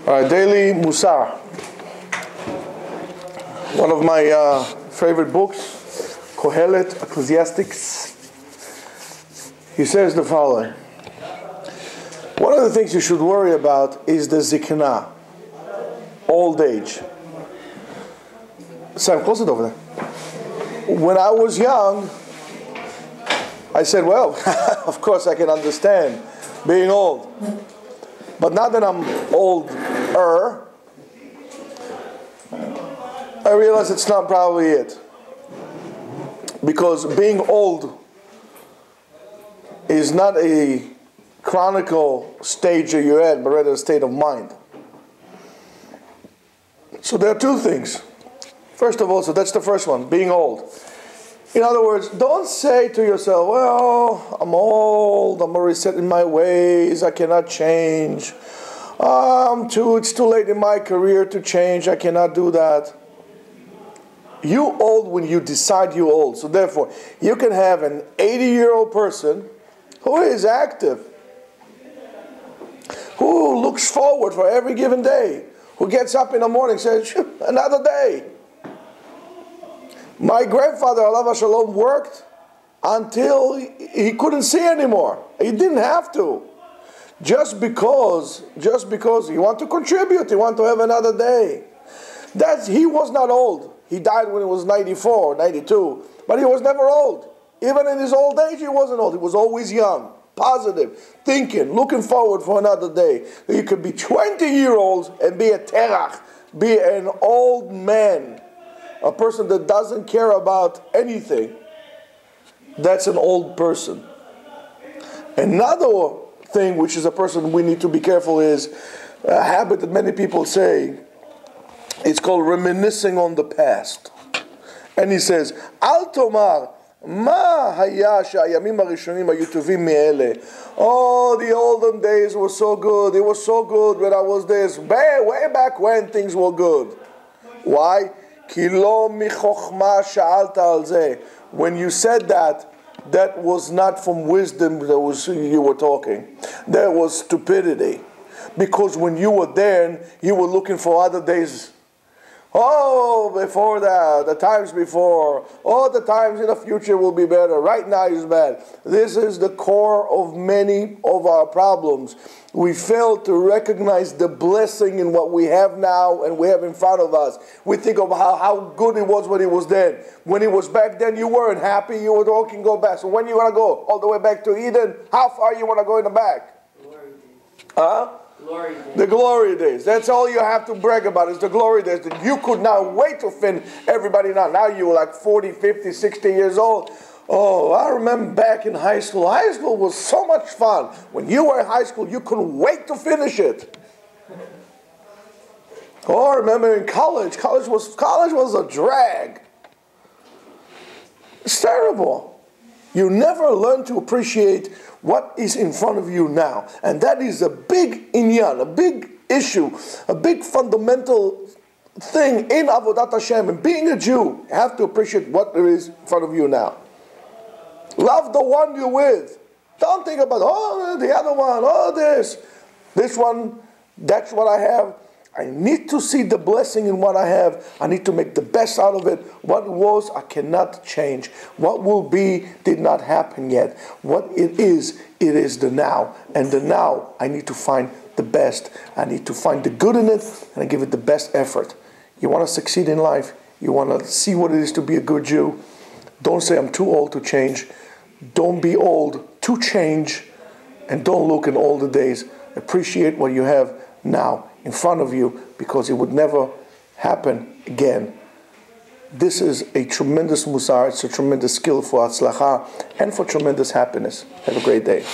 All right, Daily Musar. One of my favorite books, Kohelet, Ecclesiastics. He says the following. One of the things you should worry about is the zikna, old age. Sam, close it over there. When I was young, I said, well, of course I can understand being old. But now that I'm older, I realize it's not probably it. Because being old is not a chronicle stage that you're at, but rather a state of mind. So there are two things. First of all, so that's the first one, being old. In other words, don't say to yourself, well, I'm old, I'm already set in my ways, I cannot change. It's too late in my career to change, I cannot do that. You old when you decide you're old. So therefore, you can have an 80-year-old person who is active, who looks forward for every given day, who gets up in the morning and says, another day. My grandfather, Alav Shalom, worked until he couldn't see anymore. He didn't have to. Just because he wanted to contribute, he wanted to have another day. He was not old. He died when he was 94, 92, but he was never old. Even in his old age, he wasn't old. He was always young, positive, thinking, looking forward for another day. You could be 20-year-olds and be a terach, be an old man, a person that doesn't care about anything. That's an old person. Another thing, which is a person we need to be careful, is a habit that many people say. It's called reminiscing on the past. And he says, Al tomar, ma haya shayamim harishonim hayu tovim me'ele. Oh, the olden days were so good. It was so good when I was this. Way back when things were good. Why? Ki lo michochma sha'alta al zeh. When you said that, that was not from wisdom you were talking. That was stupidity. Because when you were there, you were looking for other days. Oh, before that, the times before. Oh, the times in the future will be better. Right now is bad. This is the core of many of our problems. We fail to recognize the blessing in what we have now and we have in front of us. We think of how good it was when it was then. When it was back then, you weren't happy. You were talking, go back. So when you want to go? All the way back to Eden? How far you want to go in the back? Huh? Glory days. The glory days. That's all you have to brag about is the glory days. That you could not wait to fin everybody now. Now you were like 40, 50, 60 years old. Oh, I remember back in high school. High school was so much fun. When you were in high school, you couldn't wait to finish it. Oh, I remember in college. College was a drag. It's terrible. You never learn to appreciate what is in front of you now. And that is a big inyan, a big issue, a big fundamental thing in Avodat Hashem. And being a Jew, you have to appreciate what there is in front of you now. Love the one you're with. Don't think about, oh, the other one, oh, this one, that's what I have. I need to see the blessing in what I have. I need to make the best out of it. What was, I cannot change. What will be, did not happen yet. What it is the now. And the now, I need to find the best. I need to find the good in it, and I give it the best effort. You want to succeed in life. You want to see what it is to be a good Jew. Don't say, I'm too old to change. Don't be old to change. And don't look in older days. Appreciate what you have now in front of you, because it would never happen again. This is a tremendous musar. It's a tremendous skill for atzlacha and for tremendous happiness. Have a great day.